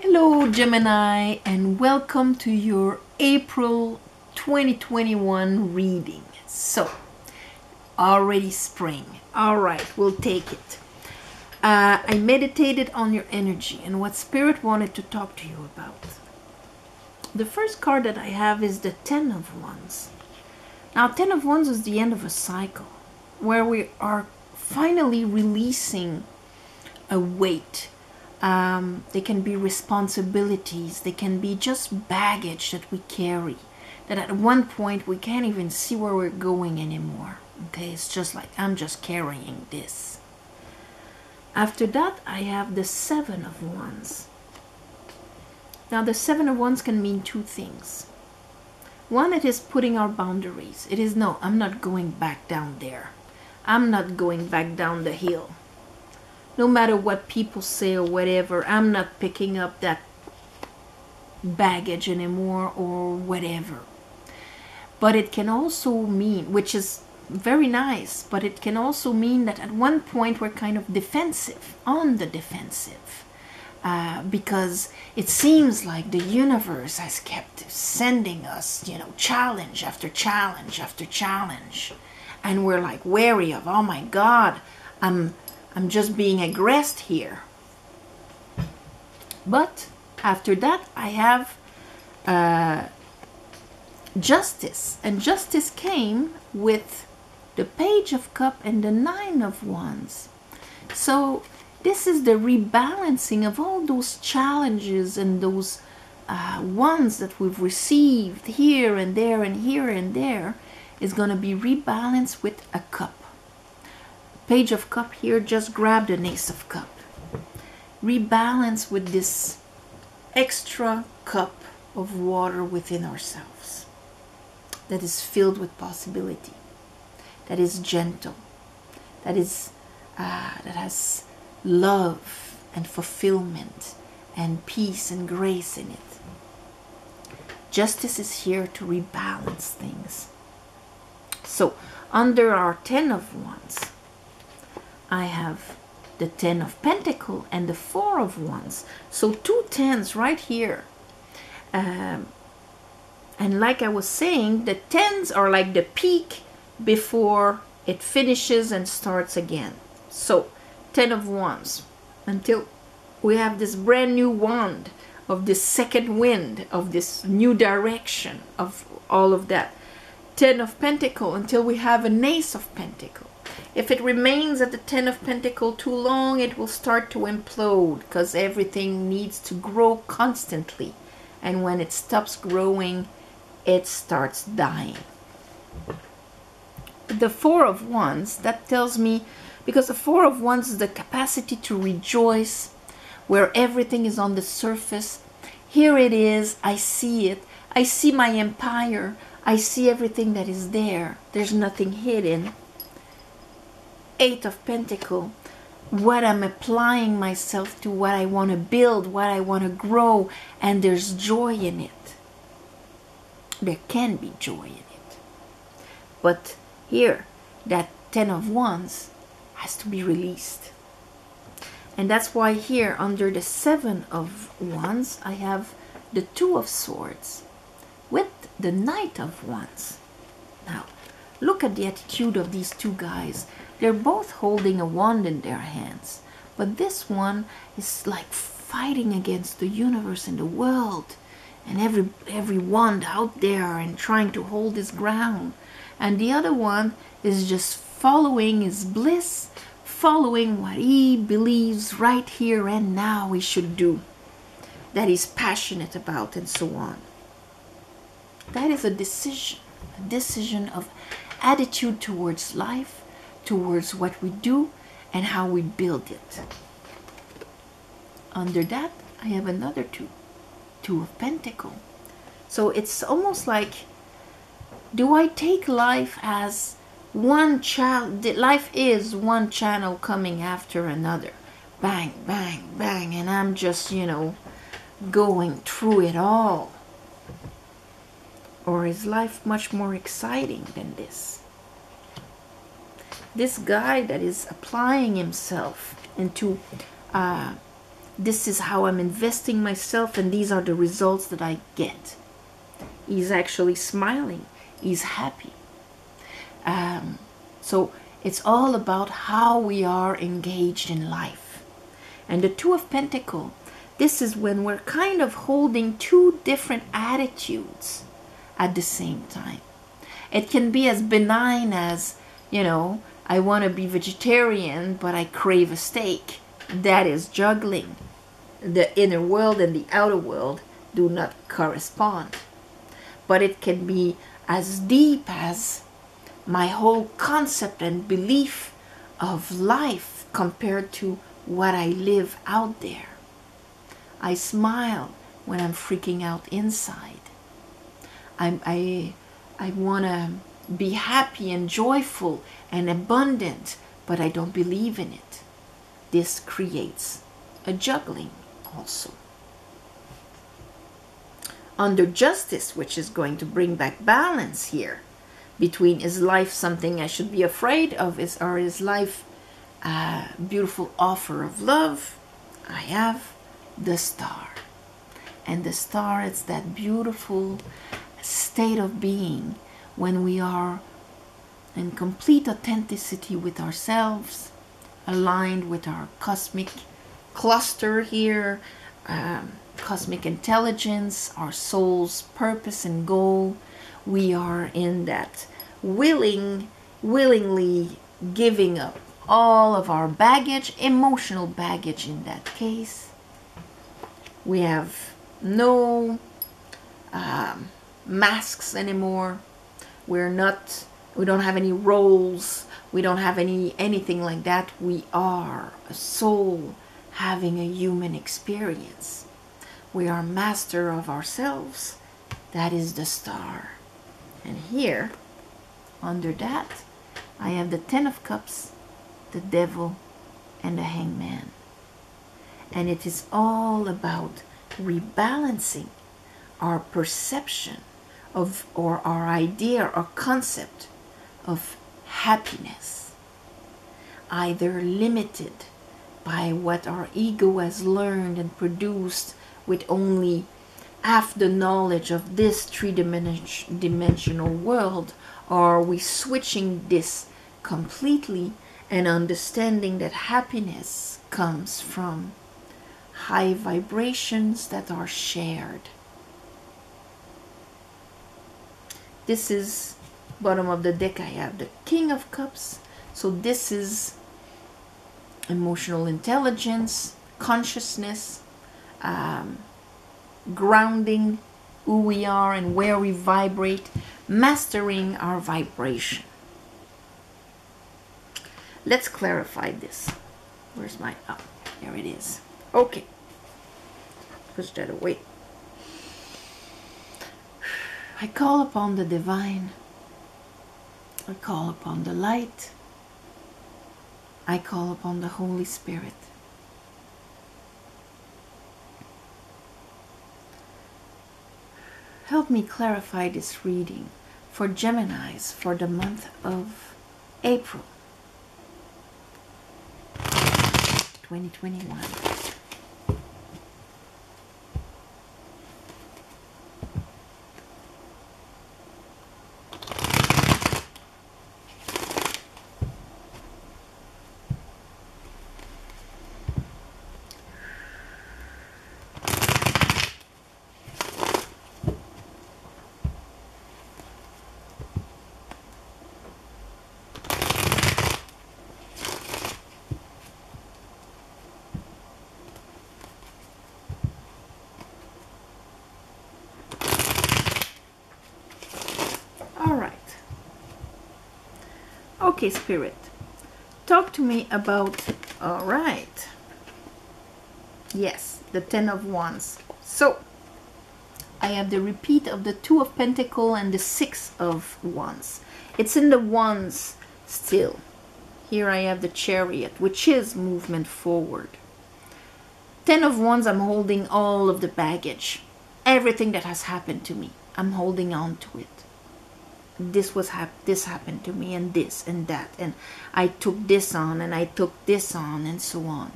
Hello Gemini, and welcome to your April 2021 reading. So, already spring. Alright, we'll take it. I meditated on your energy and what Spirit wanted to talk to you about. The first card that I have is the Ten of Wands. Now, Ten of Wands is the end of a cycle where we are finally releasing a weight. They can be responsibilities, they can be just baggage that we carry, that at one point we can't even see where we're going anymore. Okay, it's just like, I'm just carrying this. After that, I have the Seven of Wands. Now, the Seven of Wands can mean two things. One, it is putting our boundaries. It is, no, I'm not going back down there. I'm not going back down the hill. No matter what people say or whatever, I'm not picking up that baggage anymore or whatever. But it can also mean, which is very nice, but it can also mean that at one point we're kind of defensive, on the defensive. Because it seems like the universe has kept sending us, challenge after challenge after challenge. And we're like wary of, oh my God, I'm just being aggressed here. But after that, I have Justice. And Justice came with the Page of Cups and the Nine of Wands. So this is the rebalancing of all those challenges and those ones that we've received here and there and here and there is going to be rebalanced with a cup. Page of Cup here just grabbed an Ace of Cup. Rebalance with this extra cup of water within ourselves that is filled with possibility, that is gentle, that has love and fulfillment and peace and grace in it. Justice is here to rebalance things. So under our Ten of Wands, I have the Ten of Pentacles and the Four of Wands. So two tens right here. And like I was saying, the tens are like the peak before it finishes and starts again. So Ten of Wands, until we have this brand new wand of this second wind, of this new direction, of all of that. Ten of Pentacles until we have an Ace of Pentacles. If it remains at the Ten of Pentacles too long, it will start to implode because everything needs to grow constantly. And when it stops growing, it starts dying. The Four of Wands, that tells me, because the Four of Wands is the capacity to rejoice where everything is on the surface. Here it is, I see it. I see my empire. I see everything that is there. There's nothing hidden. Eight of Pentacles, what I'm applying myself to, what I want to build, what I want to grow, and there's joy in it. There can be joy in it. But here, that Ten of Wands has to be released. And that's why here, under the Seven of Wands, I have the Two of Swords with the Knight of Wands. Now, look at the attitude of these two guys. They're both holding a wand in their hands. But this one is like fighting against the universe and the world. And every wand out there and trying to hold his ground. And the other one is just following his bliss. Following what he believes right here and now he should do. That he's passionate about and so on. That is a decision. A decision of attitude towards life, towards what we do and how we build it. Under that, I have another Two of Pentacles. So it's almost like, do I take life as one child? Life is one channel coming after another. Bang, bang, bang. And I'm just, going through it all. Or is life much more exciting than this? This guy that is applying himself into This is how I'm investing myself, and these are the results that I get. He's actually smiling. He's happy. So it's all about how we are engaged in life. And the Two of Pentacles, this is when we're kind of holding two different attitudes at the same time. It can be as benign as, you know, I want to be vegetarian, but I crave a steak. That is juggling. The inner world and the outer world do not correspond. But it can be as deep as my whole concept and belief of life compared to what I live out there. I smile when I'm freaking out inside. I want to be happy and joyful and abundant, but I don't believe in it. This creates a juggling also. Under Justice, which is going to bring back balance here between, is life something I should be afraid of, or is life a beautiful offer of love? I have the Star. And the Star is that beautiful state of being when we are in complete authenticity with ourselves, aligned with our cosmic cluster here, cosmic intelligence, our soul's purpose and goal. We are in that willingly giving up all of our baggage, emotional baggage in that case. We have no masks anymore. We don't have any roles. We don't have anything like that. We are a soul having a human experience. We are master of ourselves. That is the Star. And here, under that, I have the Ten of Cups, the Devil, and the Hangman. And it is all about rebalancing our perception of, or our idea or concept of happiness, either limited by what our ego has learned and produced with only half the knowledge of this three-dimensional world, or are we switching this completely and understanding that happiness comes from high vibrations that are shared. This is bottom of the deck. I have the King of Cups. So this is emotional intelligence, consciousness, grounding who we are and where we vibrate, mastering our vibration. Let's clarify this. Where's my, oh, there it is. Okay, push that away. I call upon the divine. I call upon the light. I call upon the Holy Spirit. Help me clarify this reading for Geminis for the month of April 2021. Okay, Spirit, talk to me about, all right, yes, the Ten of Wands. So I have the repeat of the Two of Pentacles and the Six of Wands. It's in the Wands still. Here I have the Chariot, which is movement forward. Ten of Wands, I'm holding all of the baggage, everything that has happened to me. I'm holding on to it. This happened to me, and this and that, and I took this on, and I took this on, and so on.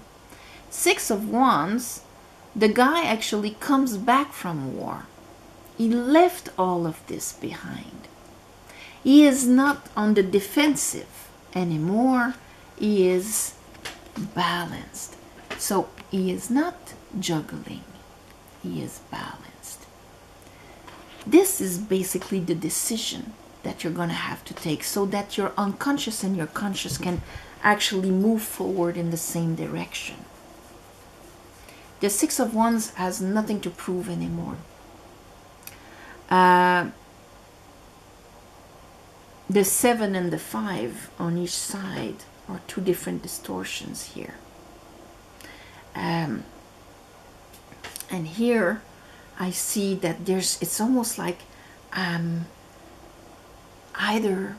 Six of Wands, the guy actually comes back from war. He left all of this behind. He is not on the defensive anymore. He is balanced. So he is not juggling. He is balanced. This is basically the decision that you're going to have to take so that your unconscious and your conscious can actually move forward in the same direction. The Six of Wands has nothing to prove anymore. The 7 and the 5 on each side are two different distortions here. And here I see that it's almost like either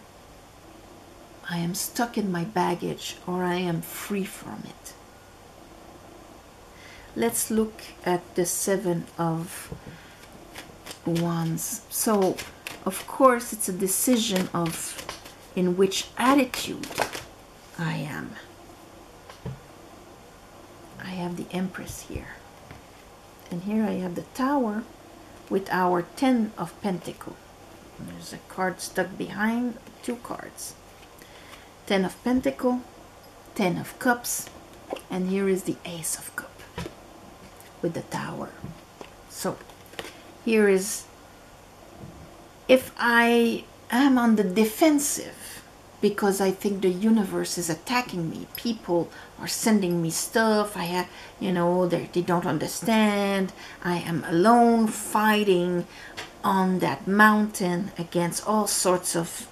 I am stuck in my baggage or I am free from it. Let's look at the 7 of Wands. So, of course, it's a decision of in which attitude I am. I have the Empress here. And here I have the Tower with our 10 of Pentacles. There's a card stuck behind, two cards. 10 of Pentacles, 10 of Cups, and here is the Ace of Cups with the Tower. So here is, if I am on the defensive because I think the universe is attacking me, people are sending me stuff, I have, they don't understand, I am alone fighting on that mountain against all sorts of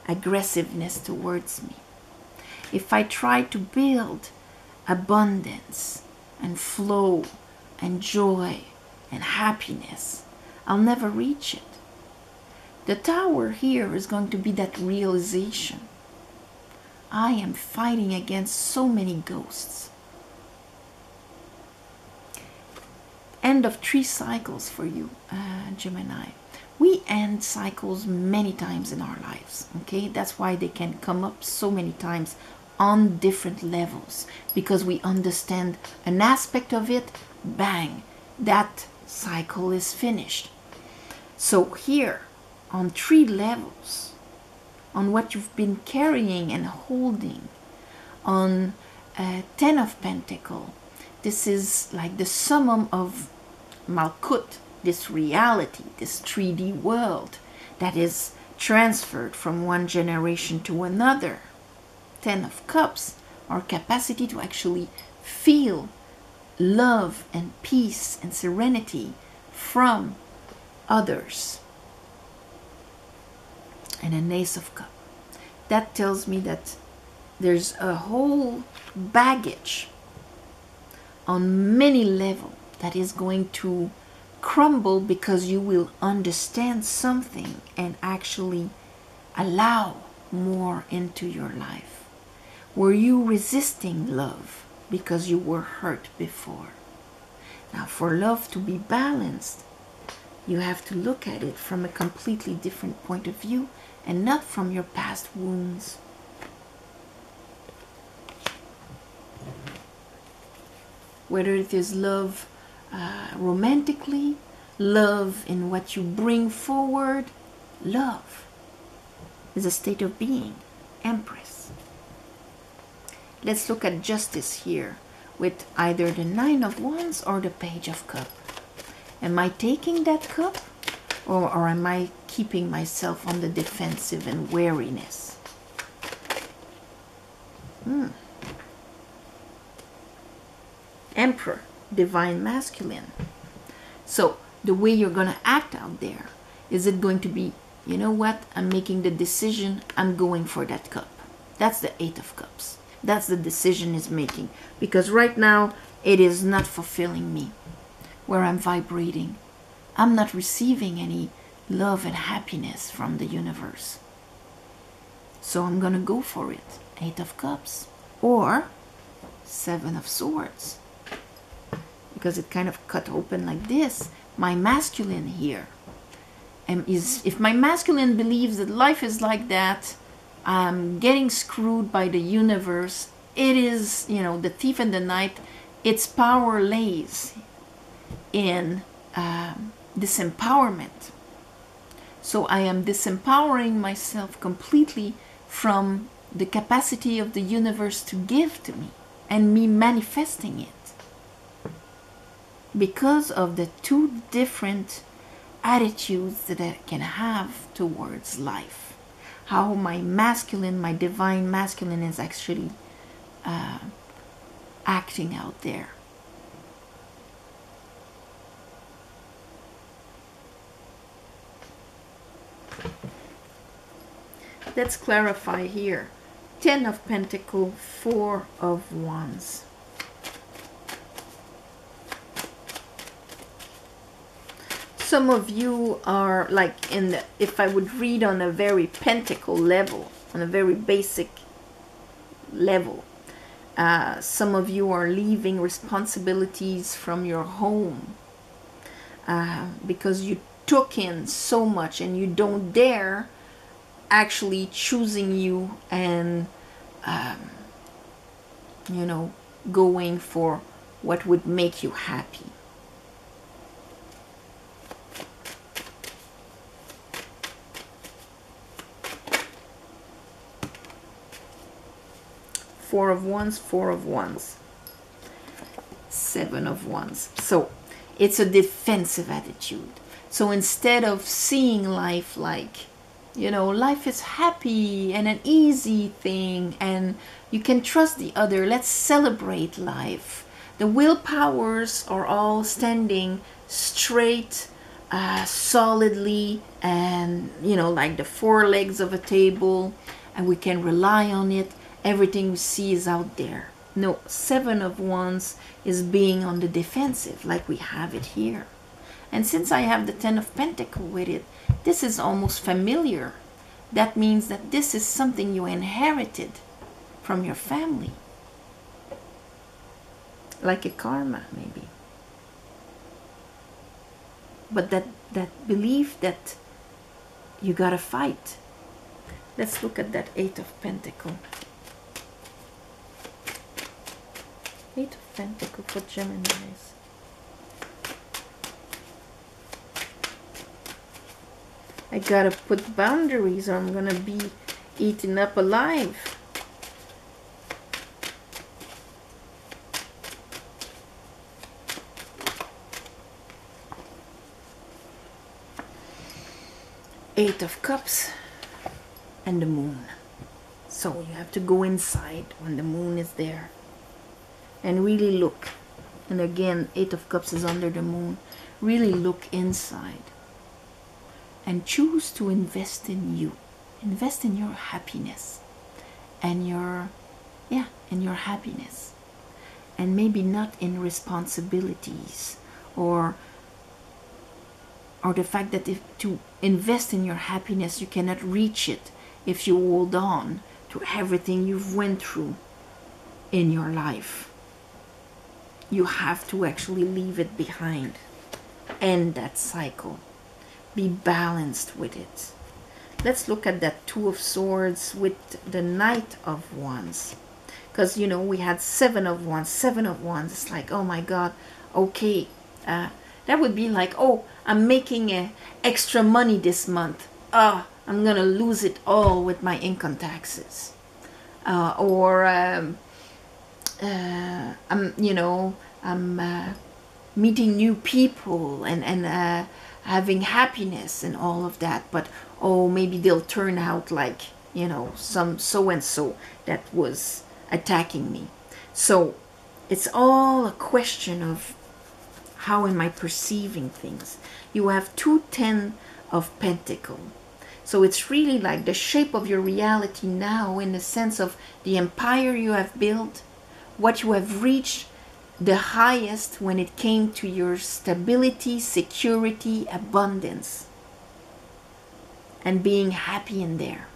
aggressiveness towards me. If I try to build abundance and flow and joy and happiness, I'll never reach it. The Tower here is going to be that realization. I am fighting against so many ghosts. End of 3 cycles for you, Gemini. We end cycles many times in our lives, okay? That's why they can come up so many times on different levels, because we understand an aspect of it, bang, that cycle is finished. So here, on 3 levels, on what you've been carrying and holding, on 10 of Pentacles, this is like the summum of Malkut, this reality, this 3D world that is transferred from one generation to another. 10 of Cups, our capacity to actually feel love and peace and serenity from others. And an Ace of Cups. That tells me that there's a whole baggage on many levels that is going to crumble because you will understand something and actually allow more into your life. Were you resisting love because you were hurt before? Now, for love to be balanced, you have to look at it from a completely different point of view and not from your past wounds. Whether it is love romantically, love in what you bring forward, love is a state of being, Empress. Let's look at justice here with either the 9 of Wands or the Page of Cups. Am I taking that cup, or am I keeping myself on the defensive and wariness? Emperor, divine masculine. So the way you're going to act out there, is it going to be, you know what, I'm making the decision, I'm going for that cup. That's the 8 of Cups. That's the decision is making, because right now it is not fulfilling me where I'm vibrating. I'm not receiving any love and happiness from the universe. So I'm going to go for it. 8 of Cups or 7 of Swords. Because it kind of cut open like this. My masculine here. If my masculine believes that life is like that, I'm getting screwed by the universe. It is, the thief in the night its power lays in disempowerment. So I am disempowering myself completely from the capacity of the universe to give to me, and me manifesting it, because of the two different attitudes that I can have towards life. How my masculine, my divine masculine, is actually acting out there. Let's clarify here. 10 of Pentacles, 4 of Wands. Some of you are like in the, if I would read on a very pentacle level, on a very basic level, some of you are leaving responsibilities from your home because you took in so much and you don't dare actually choosing you and you know, going for what would make you happy. Four of Wands, 4 of Wands, 7 of Wands. So it's a defensive attitude. So instead of seeing life like, you know, life is happy and an easy thing and you can trust the other, let's celebrate life. The willpowers are all standing straight, solidly, and, you know, like the 4 legs of a table, and we can rely on it. Everything we see is out there. No, 7 of Wands is being on the defensive, like we have it here. And since I have the 10 of Pentacles with it, this is almost familiar. That means that this is something you inherited from your family. Like a karma, maybe. But that belief that you gotta fight. Let's look at that 8 of Pentacles. 8 of Pentacles for Geminis. I gotta put boundaries or I'm gonna be eaten up alive. Eight of Cups and the Moon. So you have to go inside when the moon is there and really look. And again, 8 of Cups is under the moon. Really look inside and choose to invest in you. Invest in your happiness and your, yeah, in your happiness. And maybe not in responsibilities or the fact that if to invest in your happiness, you cannot reach it if you hold on to everything you've went through in your life. You have to actually leave it behind. End that cycle. Be balanced with it. Let's look at that 2 of Swords with the Knight of Wands. Because, you know, we had 7 of Wands, 7 of Wands. It's like, oh my God, okay. That would be like, oh, I'm making extra money this month. I'm going to lose it all with my income taxes. I'm meeting new people and having happiness and all of that. But, oh, maybe they'll turn out like, you know, some so-and-so that was attacking me. So it's all a question of how am I perceiving things. You have 2 10 of Pentacles. So it's really like the shape of your reality now, in the sense of the empire you have built, what you have reached the highest when it came to your stability, security, abundance, and being happy in there.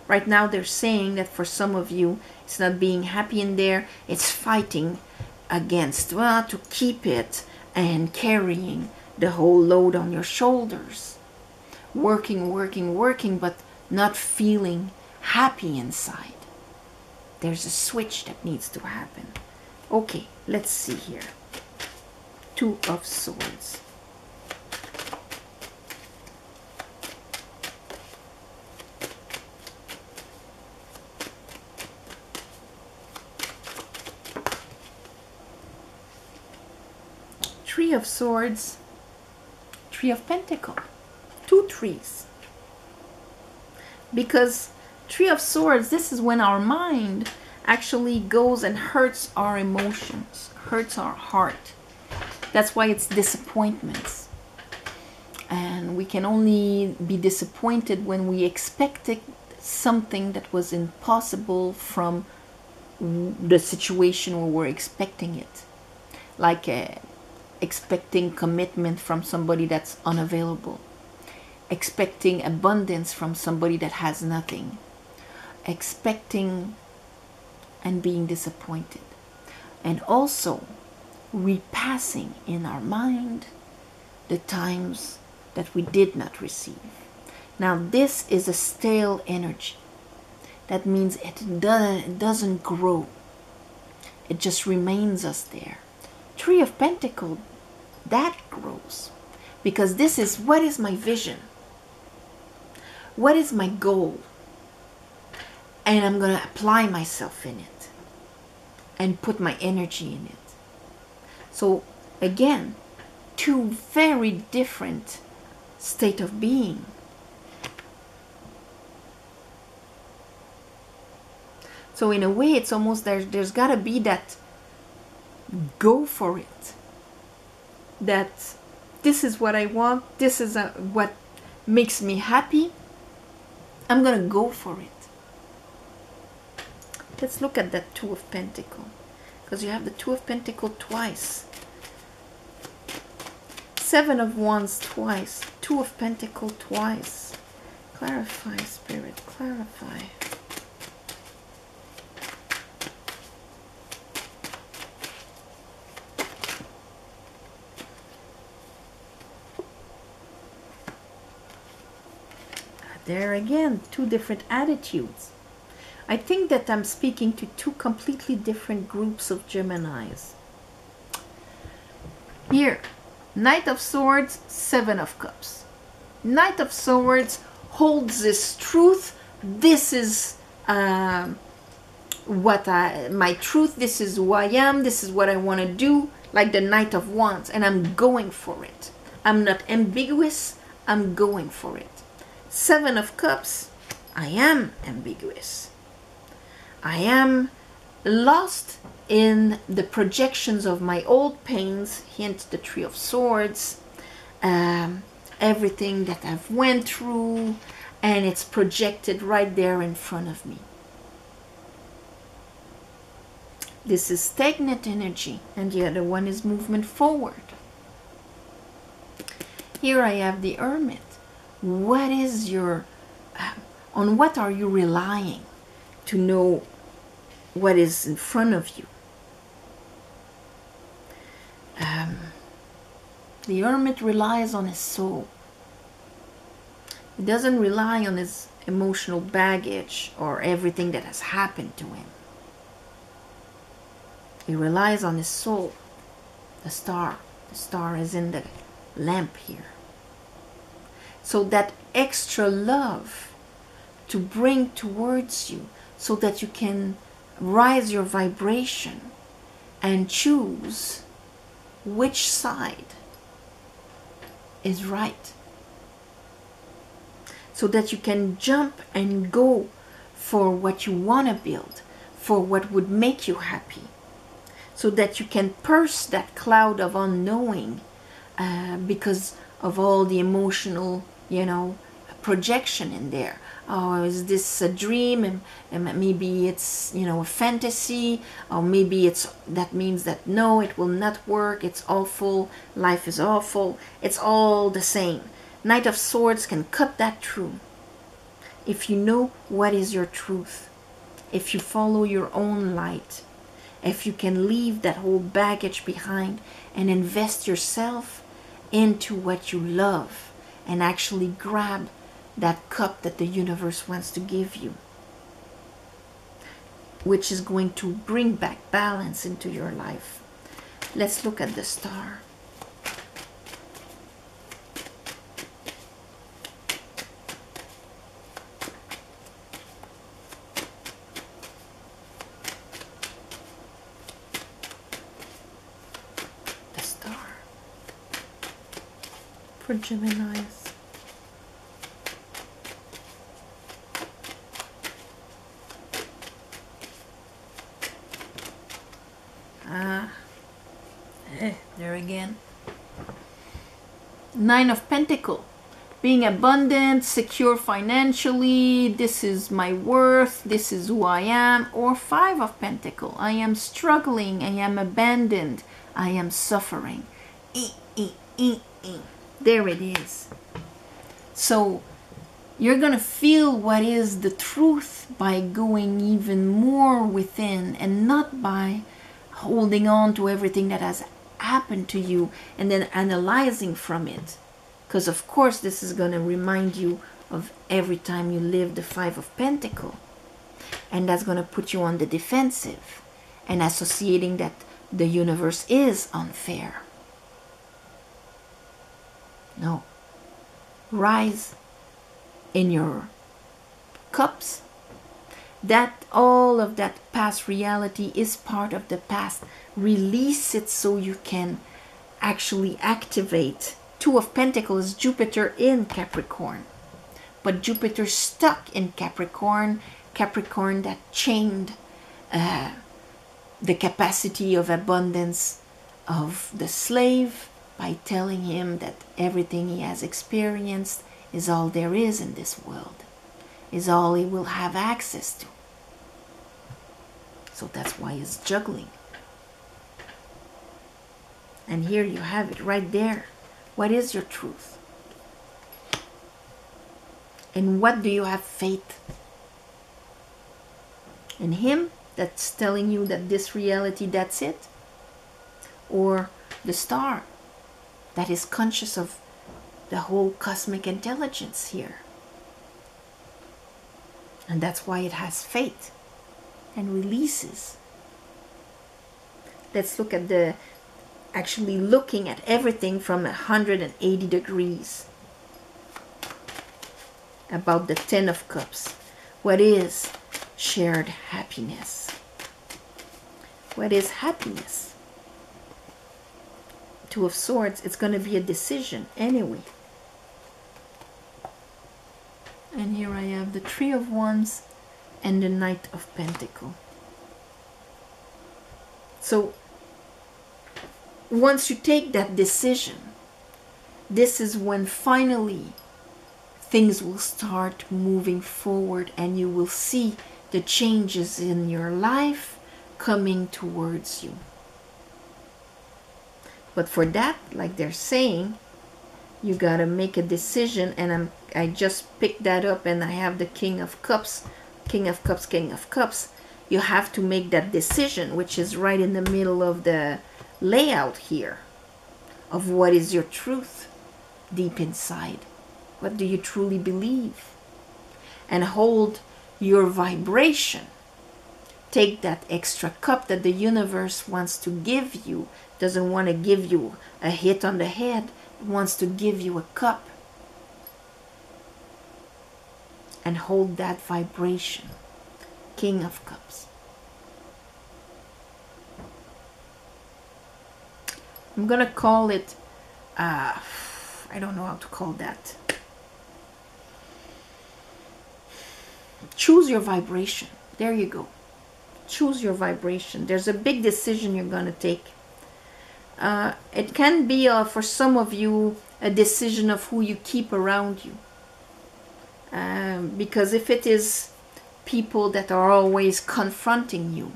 Right now they're saying that for some of you, it's not being happy in there, it's fighting against, well, to keep it and carrying the whole load on your shoulders. Working, working, working, but not feeling happy inside. There's a switch that needs to happen. Okay, let's see here. Two of Swords. Three of Swords. Three of Pentacles. Two threes. Because Three of Swords, this is when our mind actually goes and hurts our emotions, hurts our heart. That's why it's disappointments. And we can only be disappointed when we expected something that was impossible from the situation where we're expecting it. Like expecting commitment from somebody that's unavailable. Expecting abundance from somebody that has nothing. Expecting and being disappointed. And also repassing in our mind the times that we did not receive. Now this is a stale energy. That means it doesn't grow. It just remains us there. Three of Pentacles, that grows. Because this is, what is my vision? What is my goal? And I'm going to apply myself in it. And put my energy in it. So again, two very different state of being. So in a way, it's almost there's got to be that go for it. That this is what I want. This is what makes me happy. I'm going to go for it. Let's look at that Two of Pentacles. Because you have the Two of Pentacles twice. Seven of Wands twice. Two of Pentacles twice. Clarify, Spirit, clarify. There again, two different attitudes. I think that I'm speaking to two completely different groups of Geminis. Here, Knight of Swords, Seven of Cups. Knight of Swords holds this truth. This is my truth. This is who I am. This is what I want to do. Like the Knight of Wands. And I'm going for it. I'm not ambiguous. I'm going for it. Seven of Cups, I am ambiguous. I am lost in the projections of my old pains, hence the Three of Swords, everything that I've went through, and it's projected right there in front of me. This is stagnant energy, and the other one is movement forward. Here I have the Hermit. What is your, on what are you relying to know what is in front of you? The Hermit relies on his soul. He doesn't rely on his emotional baggage or everything that has happened to him. He relies on his soul. The star. The star is in the lamp here. So that extra love to bring towards you so that you can rise your vibration and choose which side is right. So that you can jump and go for what you want to build, for what would make you happy. So that you can pierce that cloud of unknowing because of all the emotional, projection in there. Oh, is this a dream? And maybe it's, a fantasy. Or maybe that means that no, it will not work. It's awful. Life is awful. It's all the same. Knight of Swords can cut that through. If you know what is your truth. If you follow your own light. If you can leave that whole baggage behind and invest yourself into what you love and actually grab that cup that the universe wants to give you. which is going to bring back balance into your life. Let's look at the Star. The Star for Geminis. There again. Nine of Pentacles. Being abundant, secure financially, this is my worth, this is who I am. Or Five of Pentacles. I am struggling, I am abandoned, I am suffering. There it is. So you're going to feel what is the truth by going even more within and not by holding on to everything that has happened to you and then analyzing from it. Because of course this is going to remind you of every time you live the Five of Pentacles. And that's going to put you on the defensive and associating that the universe is unfair. No. Rise in your cups. That all of that past reality is part of the past. Release it so you can actually activate. Two of Pentacles, Jupiter in Capricorn. But Jupiter stuck in Capricorn. Capricorn that chained the capacity of abundance of the slave by telling him that everything he has experienced is all there is in this world. Is all he will have access to. So that's why he's juggling. And here you have it right there. What is your truth? And what do you have faith? In him that's telling you that this reality, that's it? Or the Star that is conscious of the whole cosmic intelligence here? And that's why it has faith and releases. Let's look at the, actually looking at everything from 180 degrees. About the Ten of Cups. What is shared happiness? What is happiness? Two of Swords, it's going to be a decision anyway. And here I have the Three of Wands and the Knight of Pentacles. So once you take that decision, this is when finally things will start moving forward and you will see the changes in your life coming towards you. But for that, like they're saying, you gotta make a decision. And I just picked that up and I have the King of Cups, King of Cups, King of Cups. You have to make that decision, which is right in the middle of the layout here, of what is your truth deep inside. What do you truly believe? And hold your vibration. Take that extra cup that the universe wants to give you. Doesn't want to give you a hit on the head. It wants to give you a cup. And hold that vibration. King of Cups. I'm going to call it, I don't know how to call that. Choose your vibration. There you go. Choose your vibration. There's a big decision you're going to take. It can be, for some of you, a decision of who you keep around you. Because if it is people that are always confronting you,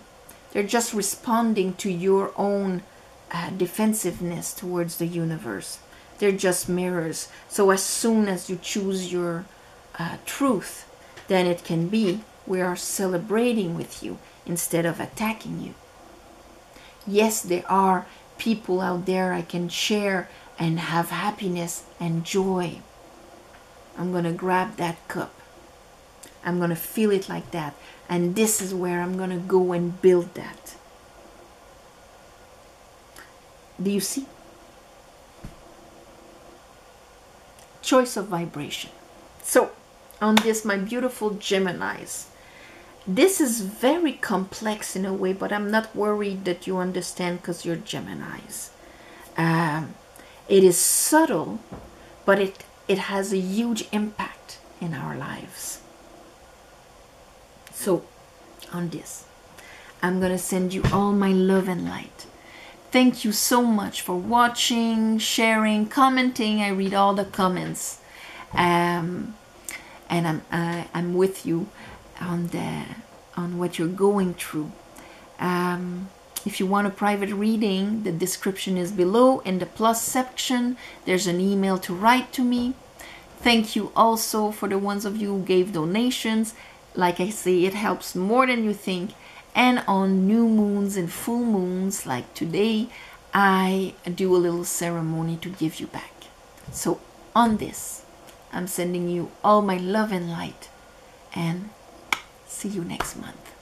they're just responding to your own defensiveness towards the universe. They're just mirrors. So as soon as you choose your truth, then it can be we are celebrating with you instead of attacking you. Yes, there are people out there I can share and have happiness and joy. I'm going to grab that cup. I'm going to feel it like that. And this is where I'm going to go and build that. Do you see? Choice of vibration. So, on this, my beautiful Geminis, this is very complex in a way, but I'm not worried that you understand because you're Geminis. It is subtle, but it has a huge impact in our lives. So, on this, I'm going to send you all my love and light. Thank you so much for watching, sharing, commenting. I read all the comments. And I'm with you on what you're going through. If you want a private reading, the description is below. In the plus section, there's an email to write to me. Thank you also for the ones of you who gave donations. Like I say, it helps more than you think. And on new moons and full moons, like today, I do a little ceremony to give you back. So on this, I'm sending you all my love and light. And see you next month.